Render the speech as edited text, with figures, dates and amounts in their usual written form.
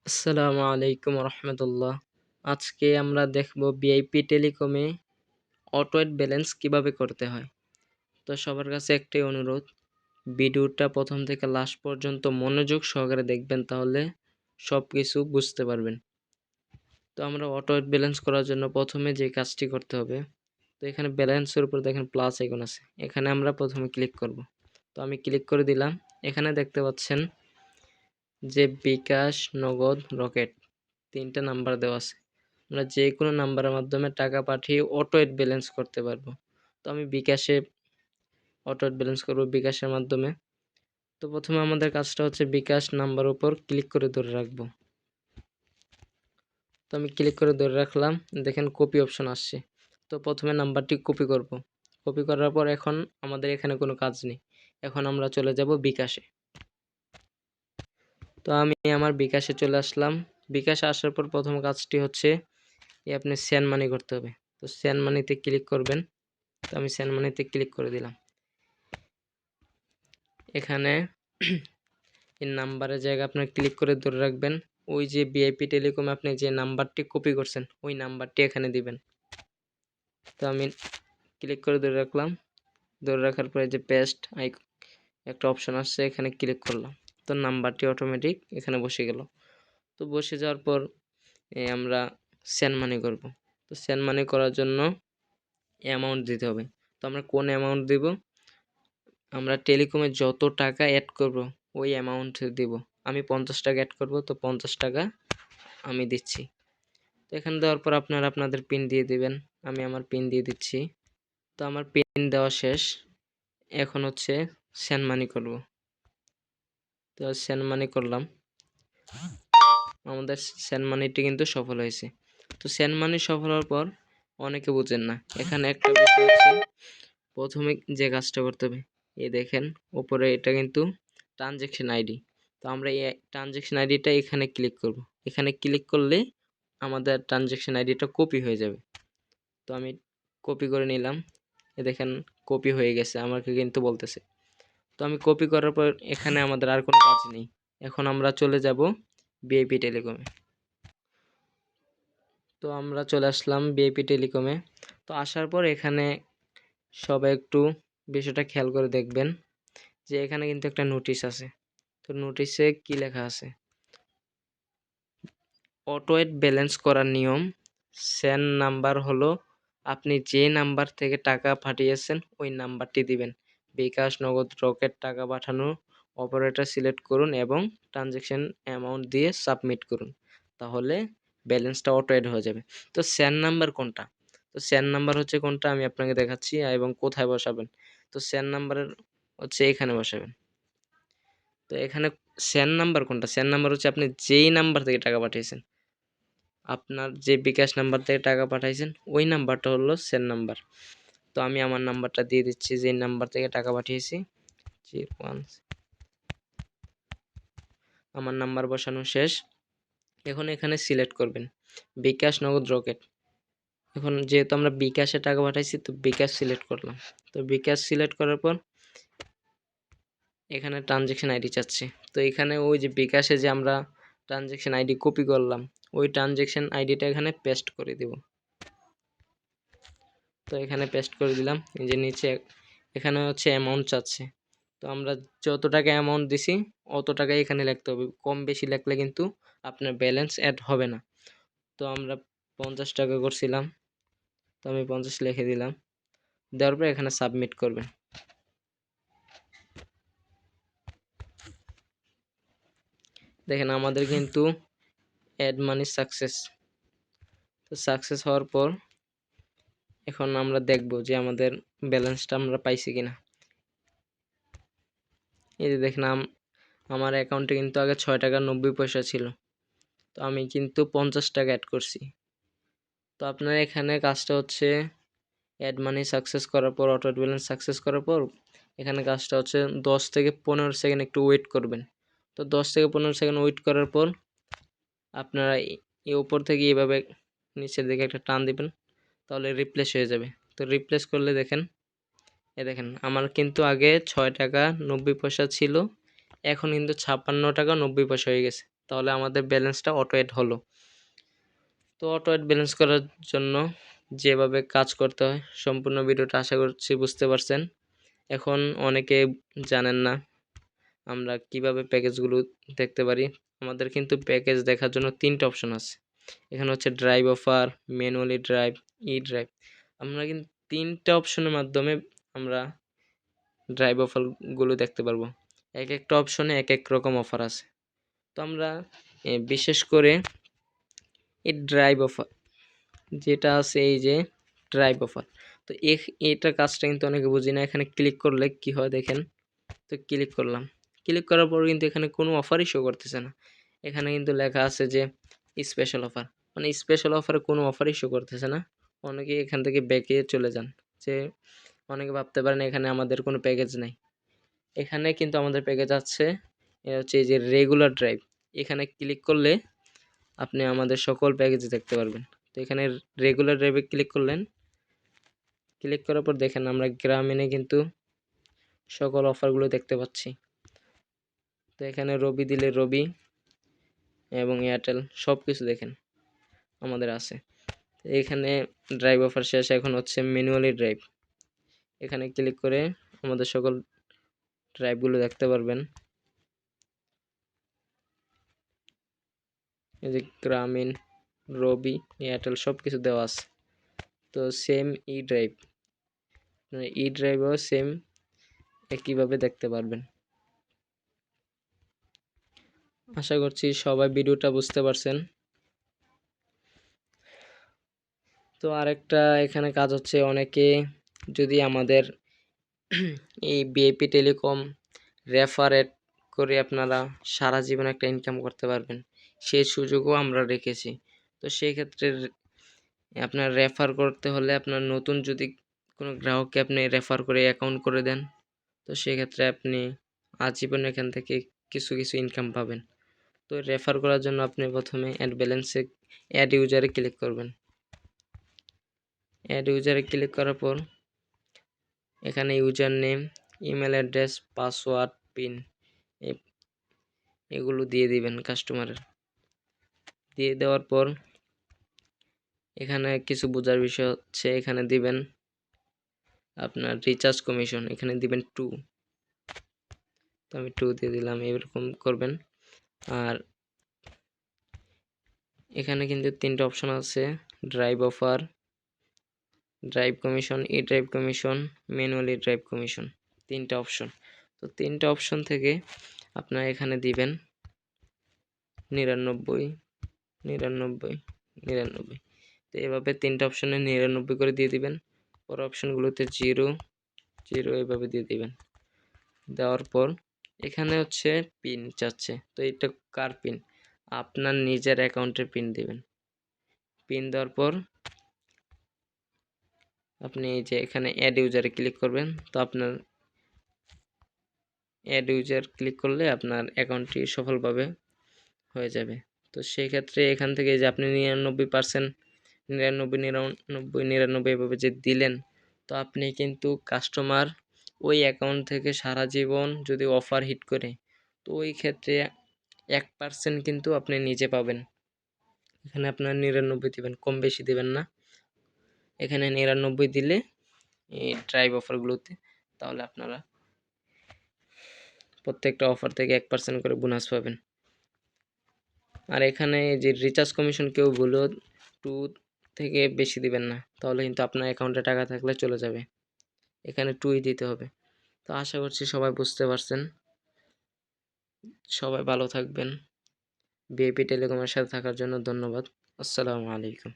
আসসালামু আলাইকুম রহমতুল্লাহ। আজকে আমরা দেখব ভিআইপি টেলিকমে অটোয়েড ব্যালেন্স কিভাবে করতে হয়। তো সবার কাছে একটাই অনুরোধ, ভিডিওটা প্রথম থেকে লাস্ট পর্যন্ত মনোযোগ সহকারে দেখবেন, তাহলে সব কিছু বুঝতে পারবেন। তো আমরা অটোয়েড ব্যালেন্স করার জন্য প্রথমে যে কাজটি করতে হবে, তো এখানে ব্যালেন্সের উপর দেখেন প্লাস আইকন আছে, এখানে আমরা প্রথমে ক্লিক করব। তো আমি ক্লিক করে দিলাম। এখানে দেখতে পাচ্ছেন যে বিকাশ, নগদ, রকেট তিনটা নাম্বার দেওয়া আছে। আমরা যে কোনো নাম্বারের মাধ্যমে টাকা পাঠিয়ে অটোয়েড ব্যালেন্স করতে পারবো। তো আমি বিকাশে অটোয়েড ব্যালেন্স করব বিকাশের মাধ্যমে। তো প্রথমে আমাদের কাজটা হচ্ছে বিকাশ নাম্বার উপর ক্লিক করে ধরে রাখবো। তো আমি ক্লিক করে ধরে রাখলাম, দেখেন কপি অপশন আসছে। তো প্রথমে নাম্বারটি কপি করব। কপি করার পর এখন আমাদের এখানে কোনো কাজ নেই, এখন আমরা চলে যাব বিকাশে। তো আমি আমার বিকাশে চলে আসলাম। বিকাশে আসার পর প্রথম কাজটি হচ্ছে আপনি সেন্ড মানি করতে হবে। তো সেন্ড মানিতে ক্লিক করবেন। তো আমি সেন্ড মানিতে ক্লিক করে দিলাম। এখানে এই নাম্বারের জায়গায় আপনার ক্লিক করে ধরে রাখবেন। ওই যে ভিআইপি টেলিকমে আপনি যে নাম্বারটি কপি করছেন ওই নাম্বারটি এখানে দিবেন। তো আমি ক্লিক করে ধরে রাখলাম। ধরে রাখার পরে যে পেস্ট একটা অপশন আসছে, এখানে ক্লিক করলাম। তো নাম্বারটি অটোমেটিক এখানে বসে গেল। তো বসে যাওয়ার পর আমরা সেন্ড মানি করব। তো সেন্ড মানি করার জন্য অ্যামাউন্ট দিতে হবে। তো আমরা কোন অ্যামাউন্ট দিব? আমরা টেলিকমে যত টাকা অ্যাড করব ওই অ্যামাউন্ট দিব। আমি 50 টাকা অ্যাড করব, তো 50 টাকা আমি দিচ্ছি। তো এখানে দেওয়ার পর আপনারা আপনাদের পিন দিয়ে দিবেন। আমি আমার পিন দিয়ে দিচ্ছি। তো আমার পিন দেওয়া শেষ। এখন হচ্ছে সেন্ড মানি করব। তো সেন্ড মানি করলাম। আমাদের সেন্ড মানিটি কিন্তু সফল হয়েছে। তো সেন্ড মানি সফল হওয়ার পর অনেকে বুঝেন না, এখানে একটা বিষয় হচ্ছে প্রথমে যে কাজটা করতে হবে, এই দেখেন উপরে এটা কিন্তু ট্রানজ্যাকশন আইডি। তো আমরা এই ট্রানজ্যাকশন আইডিটা এখানে ক্লিক করব। এখানে ক্লিক করলে আমাদের ট্রানজ্যাকশন আইডিটা কপি হয়ে যাবে। তো আমি কপি করে নিলাম। এ দেখেন কপি হয়ে গেছে, আমাকে কিন্তু বলতেছে। তো আমি কপি করার পর এখানে আমাদের আর কোনো কাজ নেই। এখন আমরা চলে যাব ভিআইপি টেলিকমে। তো আমরা চলে আসলাম ভিআইপি টেলিকমে। তো আসার পর এখানে সবাই একটু বিষয়টা খেয়াল করে দেখবেন যে এখানে কিন্তু একটা নোটিশ আছে। তো নোটিশে কি লেখা আছে? অটোয়েড ব্যালেন্স করার নিয়ম, সেন্ড নাম্বার হলো আপনি যে নাম্বার থেকে টাকা পাঠিয়েছেন ওই নাম্বারটি দিবেন। বিকাশ, নগদ, রকেট টাকা পাঠানো অপারেটর সিলেক্ট করুন এবং ট্রানজ্যাকশন অ্যামাউন্ট দিয়ে সাবমিট করুন, তাহলে ব্যালেন্সটা অটোয়েড হয়ে যাবে। তো সেন্ড নাম্বার কোনটা? তো সেন্ড নাম্বার হচ্ছে কোনটা আমি আপনাকে দেখাচ্ছি এবং কোথায় বসাবেন। তো সেন্ড নাম্বারের হচ্ছে এখানে বসাবেন। তো এখানে সেন্ড নাম্বার কোনটা? সেন্ড নাম্বার হচ্ছে আপনি যেই নাম্বার থেকে টাকা পাঠিয়েছেন, আপনার যে বিকাশ নাম্বার থেকে টাকা পাঠাইছেন ওই নাম্বারটা হলো সেন্ড নাম্বার। তো আমি আমার নাম্বারটা দিয়ে দিচ্ছি, যে নাম্বার থেকে টাকা পাঠিয়েছি। আমার নাম্বার বসানো শেষ। এখন এখানে সিলেক্ট করবেন বিকাশ, নগদ, রকেট। এখন যেহেতু আমরা বিকাশে টাকা পাঠাইছি, তো বিকাশ সিলেক্ট করলাম। তো বিকাশ সিলেক্ট করার পর এখানে ট্রানজ্যাকশন আইডি চাচ্ছে। তো এখানে ওই যে বিকাশে যে আমরা ট্রানজ্যাকশন আইডি কপি করলাম ওই ট্রানজ্যাকশন আইডিটা এখানে পেস্ট করে দিব। তো এখানে পেস্ট করে দিলাম। এই যে নিচে এখানে হচ্ছে অ্যামাউন্ট চাচ্ছে। তো আমরা যত টাকা অ্যামাউন্ট দিছি অত টাকাই এখানে লিখতে হবে। কম বেশি লিখলে কিন্তু আপনার ব্যালেন্স অ্যাড হবে না। তো আমরা 50 টাকা করছিলাম, তো আমি 50 লিখে দিলাম। দেওয়ার পর এখানে সাবমিট করবেন। দেখেন আমাদের কিন্তু অ্যাড মানি সাকসেস। তো সাকসেস হওয়ার পর এখন আমরা দেখব যে আমাদের ব্যালেন্সটা আমরা পাইছি কিনা। এই যে দেখেন আমার অ্যাকাউন্টে কিন্তু আগে 6 টাকা 90 পয়সা ছিল, তো আমি কিন্তু 50 টাকা অ্যাড করছি। তো আপনার এখানে কাজটা হচ্ছে অ্যাড মানি সাকসেস করার পর, অটো ব্যালেন্স সাকসেস করার পর এখানে কাজটা হচ্ছে 10 থেকে 15 সেকেন্ড একটু ওয়েট করবেন। তো 10 থেকে 15 সেকেন্ড ওয়েট করার পর আপনারা এই উপর থেকে এভাবে নিচের দিকে একটা টান দিবেন, তাহলে রিপ্লেস হয়ে যাবে। তো রিপ্লেস করলে দেখেন, দেখেন আমার কিন্তু আগে 6 টাকা 90 পয়সা ছিল, এখন কিন্তু 56 টাকা 90 পয়সা হয়ে গেছে। তাহলে আমাদের ব্যালেন্সটা অটো অ্যাড হলো। তো অটো অ্যাড ব্যালেন্স করার জন্য যেভাবে কাজ করতে হয় সম্পূর্ণ ভিডিওটা আশা করছি বুঝতে পারছেন। এখন অনেকে জানেন না আমরা কিভাবে প্যাকেজগুলো দেখতে পারি। আমাদের কিন্তু প্যাকেজ দেখার জন্য 3টা অপশন আছে। এখানে হচ্ছে ড্রাইভ অফার, ম্যানুয়ালি ড্রাইভ, ই ড্রাইভ। আমরা কিন্তু 3টা অপশনের মাধ্যমে আমরা ড্রাইভ অফারগুলো দেখতে পারবো। এক একটা অপশনে এক এক রকম অফার আছে। তো আমরা বিশেষ করে এই ড্রাইভ অফার যেটা আছে, এই যে ড্রাইভ অফার, তো এটা কাজটা কিন্তু অনেকে বুঝি না। এখানে ক্লিক করলে কি হয় দেখেন। তো ক্লিক করলাম, ক্লিক করার পর কিন্তু এখানে কোনো অফারই শো করতেছে না। এখানে কিন্তু লেখা আছে যে স্পেশাল অফার, মানে স্পেশাল অফারে কোনো অফারই শো করতেছে না। অনেকে এখান থেকে ব্যাকে চলে যান, যে অনেকে ভাবতে পারেন এখানে আমাদের কোনো প্যাকেজ নেই। এখানে কিন্তু আমাদের প্যাকেজ আছে। এটা হচ্ছে এই যে রেগুলার ড্রাইভ, এখানে ক্লিক করলে আপনি আমাদের সকল প্যাকেজ দেখতে পারবেন। তো এখানে রেগুলার ড্রাইভে ক্লিক করলেন, ক্লিক করার পর দেখেন আমরা গ্রামীণে কিন্তু সকল অফারগুলো দেখতে পাচ্ছি। তো এখানে রবি দিলে রবি এবং এয়ারটেল সব কিছু দেখেন আমাদের আছে। এখানে ড্রাইভ অফার শেষ, এখন হচ্ছে ম্যানুয়ালি ড্রাইভ। এখানে ক্লিক করে আমাদের সকল ড্রাইভগুলো দেখতে পারবেন। এই যে গ্রামীণ, রবি, এয়ারটেল সব কিছু দেওয়া আছে। তো সেম ই ড্রাইভ, ই ড্রাইভও সেম একইভাবে দেখতে পারবেন। আশা করছি সবাই ভিডিওটা বুঝতে পারছেন। তো আরেকটা এখানে কাজ হচ্ছে, অনেকে যদি আমাদের এই বিআইপি টেলিকম রেফারেট করে আপনারা সারা জীবন একটা ইনকাম করতে পারবেন, সেই সুযোগও আমরা রেখেছি। তো সেই ক্ষেত্রে আপনার রেফার করতে হলে আপনার নতুন যদি কোনো গ্রাহককে আপনি রেফার করে অ্যাকাউন্ট করে দেন, তো সেক্ষেত্রে আপনি আজীবন এখান থেকে কিছু কিছু ইনকাম পাবেন। তো রেফার করার জন্য আপনি প্রথমে অ্যাড ব্যালেন্সে অ্যাড ইউজারে ক্লিক করবেন। অ্যাড ইউজারে ক্লিক করার পর এখানে user name, email address, password, pin এগুলো দিয়ে দিবেন কাস্টমারের। দিয়ে দেওয়ার পর এখানে কিছু বোঝার বিষয় হচ্ছে, এখানে দিবেন আপনার রিচার্জ কমিশন, এখানে দিবেন 2। তো আমি 2 দিয়ে দিলাম, এরকম করবেন। আর এখানে কিন্তু 3টা অপশন আছে, ড্রাইভ অফার, ড্রাইভ কমিশন, ই drive commission, manually drive commission, 3টা অপশন। তো 3টা অপশন থেকে আপনার এখানে দিবেন 99, 99, 99। তো এভাবে 3টা অপশনে 99 করে দিয়ে দিবেন। পর অপশনগুলোতে 0, 0 এভাবে দিয়ে দিবেন। দেওয়ার পর এখানে হচ্ছে পিন চাচ্ছে, তো এটা কার পিন? আপনার নিজের অ্যাকাউন্টের পিন দিবেন। পিন দেওয়ার পর আপনি এই যে এখানে অ্যাড ইউজারে ক্লিক করবেন। তো আপনার অ্যাড ইউজার ক্লিক করলে আপনার অ্যাকাউন্টটি সফলভাবে হয়ে যাবে। তো সেই ক্ষেত্রে এখান থেকে যে আপনি 99%, 99, 99, 99 এভাবে যে দিলেন, তো আপনি কিন্তু কাস্টমার ওই অ্যাকাউন্ট থেকে সারা জীবন যদি অফার হিট করে, তো ওই ক্ষেত্রে 1% কিন্তু আপনি নিজে পাবেন। এখানে আপনার 99 দিবেন, কম বেশি দিবেন না। এখানে 99 দিলে এই ড্রাইভ অফারগুলোতে, তাহলে আপনারা প্রত্যেকটা অফার থেকে 1% করে বোনাস পাবেন। আর এখানে যে রিচার্জ কমিশন কেউ ভুলেও 2 থেকে বেশি দিবেন না, তাহলে কিন্তু আপনার অ্যাকাউন্টে টাকা থাকলে চলে যাবে। এখানে 2ই দিতে হবে। তো আশা করছি সবাই বুঝতে পারছেন। সবাই ভালো থাকবেন। বিআইপি টেলিকমের সাথে থাকার জন্য ধন্যবাদ। আসসালামু আলাইকুম।